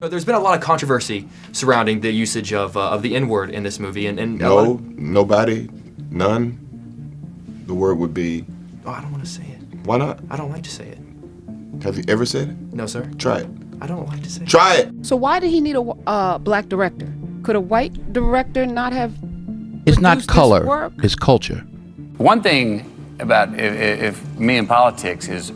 There's been a lot of controversy surrounding the usage of the N-word in this movie, and nobody, none. The word would be. Oh, I don't want to say it. Why not? I don't like to say it. Have you ever said it? No, sir. Try it. I don't like to say it. Try it. So why did he need a black director? Could a white director not have? It's not color, it's culture. One thing about if me in politics is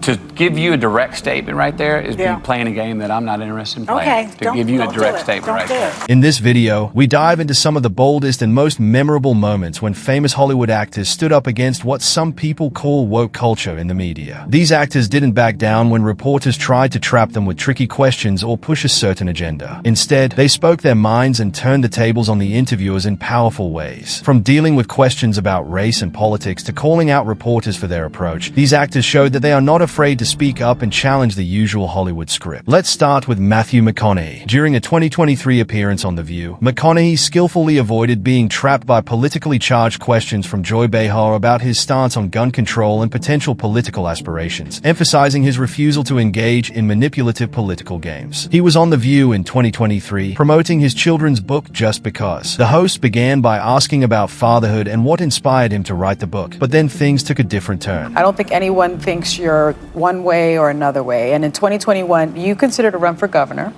to give you a direct statement right there is me playing a game that I'm not interested in playing. Okay, to give you a direct statement right there. In this video, we dive into some of the boldest and most memorable moments when famous Hollywood actors stood up against what some people call woke culture in the media. These actors didn't back down when reporters tried to trap them with tricky questions or push a certain agenda. Instead, they spoke their minds and turned the tables on the interviewers in powerful ways. From dealing with questions about race and politics to calling out reporters for their approach, these actors showed that they are not afraid to speak up and challenge the usual Hollywood script. Let's start with Matthew McConaughey. During a 2023 appearance on The View, McConaughey skillfully avoided being trapped by politically charged questions from Joy Behar about his stance on gun control and potential political aspirations, emphasizing his refusal to engage in manipulative political games. He was on The View in 2023, promoting his children's book Just Because. The host began by asking about fatherhood and what inspired him to write the book, but then things took a different turn. I don't think anyone thinks you're one way or another way. And in 2021, you considered to run for governor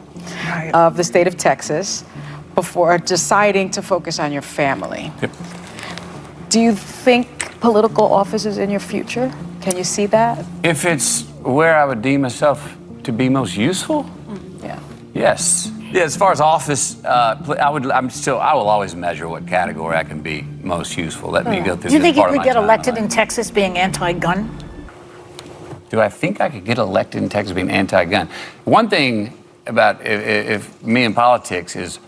of the state of Texas before deciding to focus on your family. Yep. Do you think political office is in your future? Can you see that? If it's where I would deem myself to be most useful, Yeah. yes. Yeah, as far as office, I will always measure what category I can be most useful. Let me go through this. Do you think you part of could my get elected timeline. in Texas being anti-gun? Do I think I could get elected in Texas being anti-gun? One thing about if me in politics is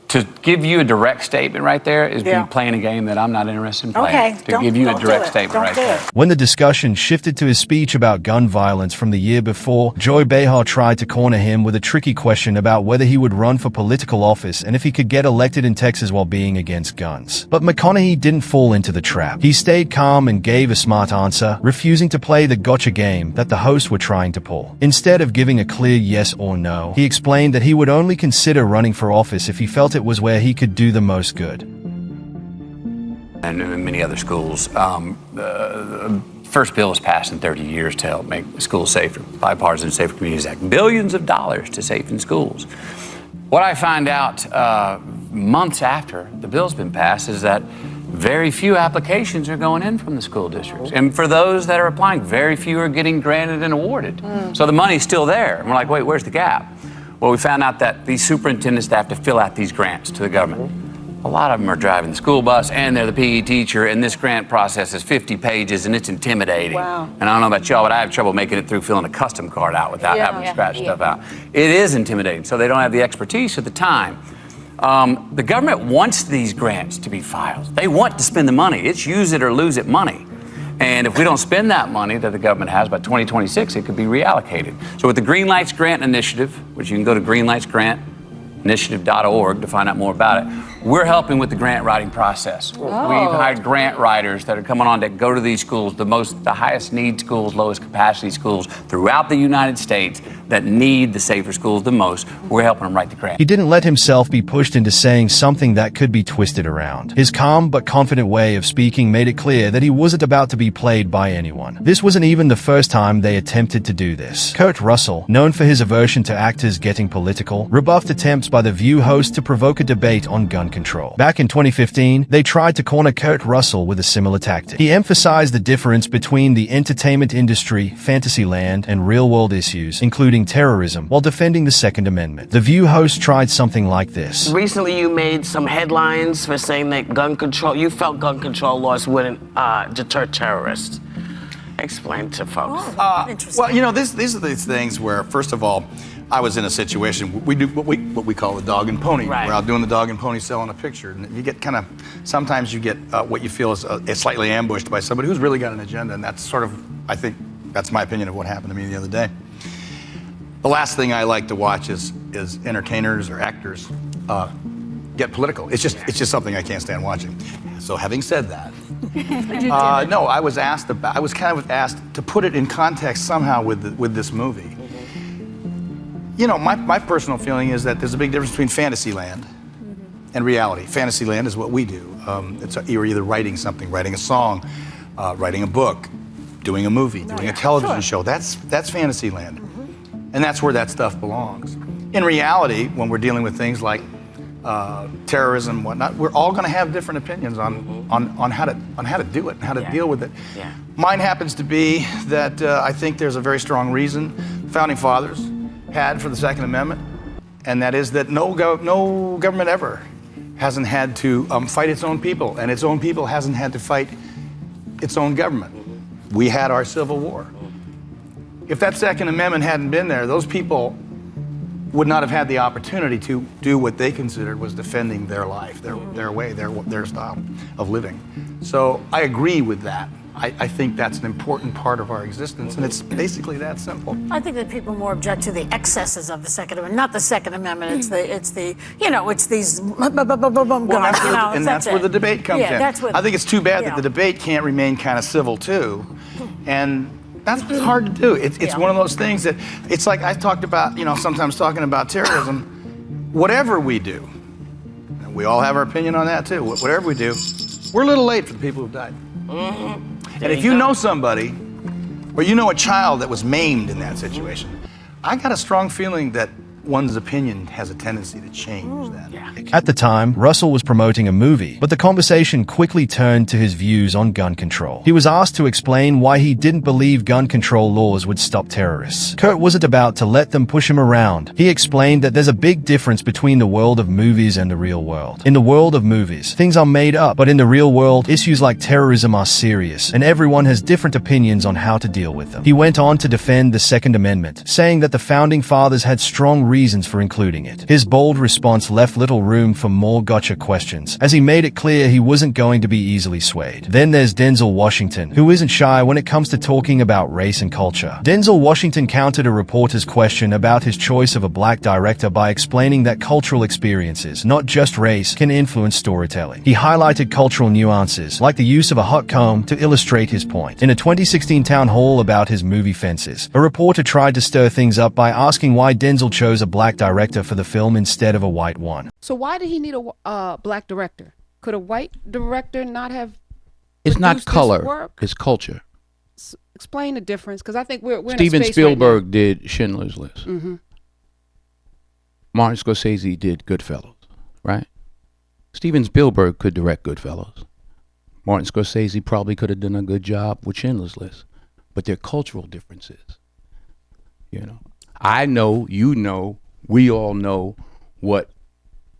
to give you a direct statement right there is me playing a game that I'm not interested in playing. Okay, to give you a direct statement right there. When the discussion shifted to his speech about gun violence from the year before, Joy Behar tried to corner him with a tricky question about whether he would run for political office and if he could get elected in Texas while being against guns. But McConaughey didn't fall into the trap. He stayed calm and gave a smart answer, refusing to play the gotcha game that the hosts were trying to pull. Instead of giving a clear yes or no, he explained that he would only consider running for office if he felt it was where he could do the most good. And in many other schools, the first bill was passed in 30 years to help make schools safer, Bipartisan Safer Communities Act, billions of dollars to safe in schools. What I find out months after the bill's been passed is that very few applications are going in from the school districts. And for those that are applying, very few are getting granted and awarded. So the money's still there. And we're like, wait, where's the gap? Well, we found out that these superintendents have to fill out these grants to the government. A lot of them are driving the school bus and they're the PE teacher, and this grant process is 50 pages and it's intimidating. Wow. And I don't know about y'all, but I have trouble making it through filling a custom card out without having to scratch stuff out. It is intimidating, so they don't have the expertise at the time. The government wants these grants to be filed. They want to spend the money. It's use it or lose it money. And if we don't spend that money that the government has by 2026, it could be reallocated. So with the Green Lights Grant Initiative, which you can go to greenlightsgrantinitiative.org to find out more about it, we're helping with the grant writing process. We've hired grant writers that are coming on that go to these schools, the highest need schools, lowest capacity schools throughout the United States that need the safer schools the most. We're helping them write the grant. He didn't let himself be pushed into saying something that could be twisted around. His calm but confident way of speaking made it clear that he wasn't about to be played by anyone. This wasn't even the first time they attempted to do this. Kurt Russell, known for his aversion to actors getting political, rebuffed attempts by The View host to provoke a debate on gun control. Back in 2015, they tried to corner Kurt Russell with a similar tactic. He emphasized the difference between the entertainment industry, fantasy land, and real-world issues, including terrorism, while defending the Second Amendment. The View host tried something like this. Recently, you made some headlines for saying that you felt gun control laws wouldn't deter terrorists. Explain to folks. Interesting. Well, you know, these are these things where, first of all, I was in a situation, we do what we call the dog and pony. Right. We're out doing the dog and pony selling a picture. And you get sometimes you get what you feel is slightly ambushed by somebody who's really got an agenda. And that's sort of, I think, that's my opinion of what happened to me the other day. The last thing I like to watch is entertainers or actors get political. It's just something I can't stand watching. So having said that, no, I was kind of asked to put it in context somehow with this movie. You know, my personal feeling is that there's a big difference between Fantasyland and reality. Fantasyland is what we do. You're either writing something, writing a song, writing a book, doing a movie, doing a television show. That's Fantasyland. And that's where that stuff belongs. In reality, when we're dealing with things like terrorism and whatnot, we're all going to have different opinions on how to do it and how to deal with it. Yeah. Mine happens to be that I think there's a very strong reason the Founding Fathers had for the Second Amendment, and that is that no government ever hasn't had to fight its own people, and its own people hasn't had to fight its own government. We had our Civil War. If that Second Amendment hadn't been there, those people would not have had the opportunity to do what they considered was defending their life, their way, their style of living. So I agree with that. I think that's an important part of our existence, and it's basically that simple. I think that people more object to the excesses of the Second Amendment, not the Second Amendment. It's these And that's where the debate comes in. That's what, I think it's too bad that the debate can't remain kind of civil too, and that's hard to do. It's one of those things that it's like I talked about. Sometimes talking about terrorism. Whatever we do, and we all have our opinion on that too. Whatever we do, we're a little late for the people who've died. And if you know somebody, or you know a child that was maimed in that situation, I got a strong feeling that one's opinion has a tendency to change that. At the time, Russell was promoting a movie, but the conversation quickly turned to his views on gun control. He was asked to explain why he didn't believe gun control laws would stop terrorists. Kurt wasn't about to let them push him around. He explained that there's a big difference between the world of movies and the real world. In the world of movies, things are made up, but in the real world, issues like terrorism are serious, and everyone has different opinions on how to deal with them. He went on to defend the Second Amendment, saying that the Founding Fathers had strong reasons for including it. His bold response left little room for more gotcha questions, as he made it clear he wasn't going to be easily swayed. Then there's Denzel Washington, who isn't shy when it comes to talking about race and culture. Denzel Washington countered a reporter's question about his choice of a black director by explaining that cultural experiences, not just race, can influence storytelling. He highlighted cultural nuances, like the use of a hot comb, to illustrate his point. In a 2016 town hall about his movie Fences, a reporter tried to stir things up by asking why Denzel chose a black director for the film instead of a white one. So why did he need a black director? Could a white director not have? It's not color. Work? It's culture. Explain the difference, because I think we're Steven in a space Spielberg right did Schindler's List. Martin Scorsese did Goodfellas, right? Steven Spielberg could direct Goodfellas. Martin Scorsese probably could have done a good job with Schindler's List, but there are cultural differences. I know, you know, we all know what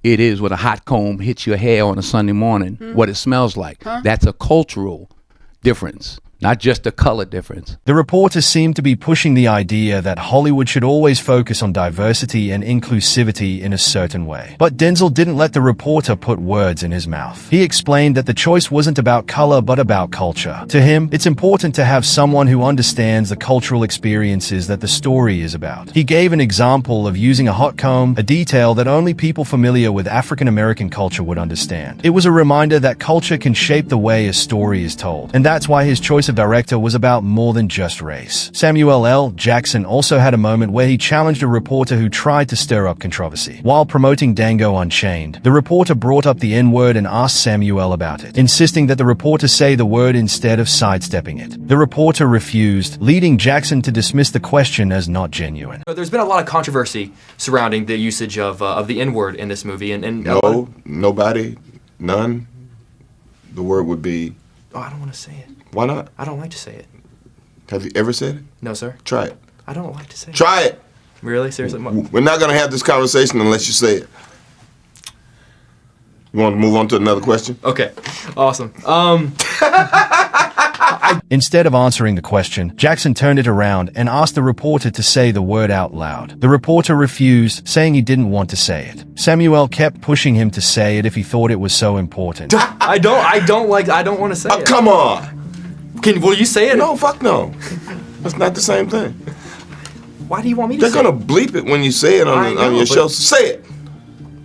it is when a hot comb hits your hair on a Sunday morning, what it smells like. That's a cultural difference, not just a color difference. The reporter seemed to be pushing the idea that Hollywood should always focus on diversity and inclusivity in a certain way. But Denzel didn't let the reporter put words in his mouth. He explained that the choice wasn't about color but about culture. To him, it's important to have someone who understands the cultural experiences that the story is about. He gave an example of using a hot comb, a detail that only people familiar with African American culture would understand. It was a reminder that culture can shape the way a story is told, and that's why his choice of director was about more than just race. Samuel L. Jackson also had a moment where he challenged a reporter who tried to stir up controversy. While promoting Django Unchained, the reporter brought up the N-word and asked Samuel about it, insisting that the reporter say the word instead of sidestepping it. The reporter refused, leading Jackson to dismiss the question as not genuine. There's been a lot of controversy surrounding the usage of the N-word in this movie, and No, nobody, none. The word would be. Oh, I don't want to say it. Why not? I don't like to say it. Have you ever said it? No, sir. Try it. I don't like to say it. Try it. Really? Seriously? We're not going to have this conversation unless you say it. You want to move on to another question? Okay. Awesome. Instead of answering the question, Jackson turned it around and asked the reporter to say the word out loud. The reporter refused, saying he didn't want to say it. Samuel kept pushing him to say it if he thought it was so important. I don't want to say it. Come on. Will you say it? No, fuck no. That's not the same thing. Why do you want me to say it? They're going to bleep it when you say it on your show. Say it.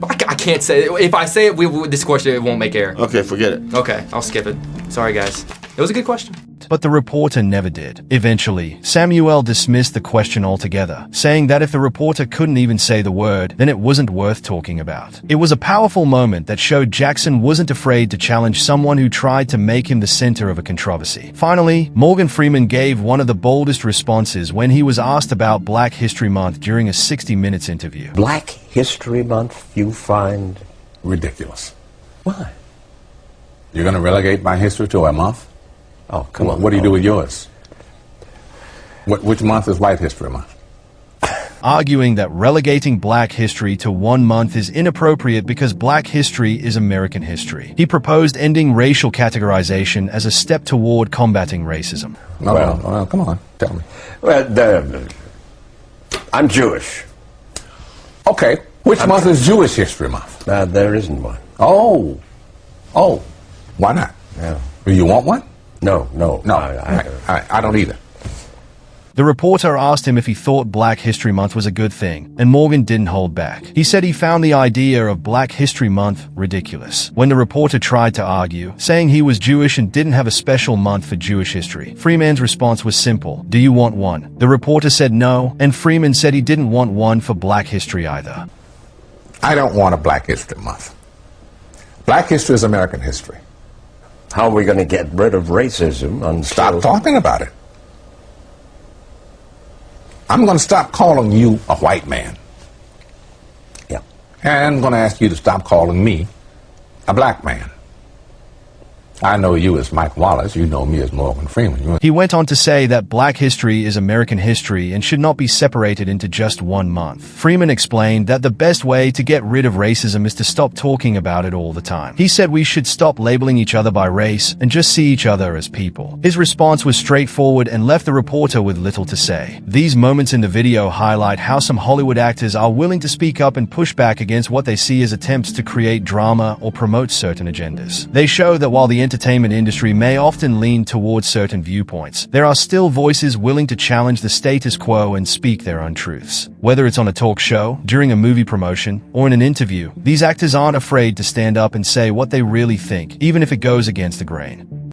I can't say it. If I say it, this question, it won't make air. Okay, forget it. Okay, I'll skip it. Sorry, guys. It was a good question. it, but the reporter never did. Eventually, Samuel dismissed the question altogether, saying that if the reporter couldn't even say the word, then it wasn't worth talking about. It was a powerful moment that showed Jackson wasn't afraid to challenge someone who tried to make him the center of a controversy. Finally, Morgan Freeman gave one of the boldest responses when he was asked about Black History Month during a 60 Minutes interview. Black History Month you find ridiculous. Why? You're going to relegate my history to a month? Oh, come on. What do you do with yours? Which month is White History Month? Arguing that relegating Black history to 1 month is inappropriate because Black history is American history. He proposed ending racial categorization as a step toward combating racism. Well, come on, tell me. Well, I'm Jewish. Okay, which month is Jewish History Month? There isn't one. Oh, why not? Yeah. Do you want one? No. I don't either. The reporter asked him if he thought Black History Month was a good thing, and Morgan didn't hold back. He said he found the idea of Black History Month ridiculous. When the reporter tried to argue, saying he was Jewish and didn't have a special month for Jewish history, Freeman's response was simple: do you want one? The reporter said no, and Freeman said he didn't want one for Black history either. I don't want a Black History Month. Black history is American history. How are we going to get rid of racism until... Stop talking about it. I'm going to stop calling you a white man. Yeah. And I'm going to ask you to stop calling me a black man. I know you as Mike Wallace. You know me as Morgan Freeman. He went on to say that Black history is American history and should not be separated into just 1 month. Freeman explained that the best way to get rid of racism is to stop talking about it all the time. He said we should stop labeling each other by race and just see each other as people. His response was straightforward and left the reporter with little to say. These moments in the video highlight how some Hollywood actors are willing to speak up and push back against what they see as attempts to create drama or promote certain agendas. They show that while the entertainment industry may often lean towards certain viewpoints, there are still voices willing to challenge the status quo and speak their own truths. Whether it's on a talk show, during a movie promotion, or in an interview, these actors aren't afraid to stand up and say what they really think, even if it goes against the grain.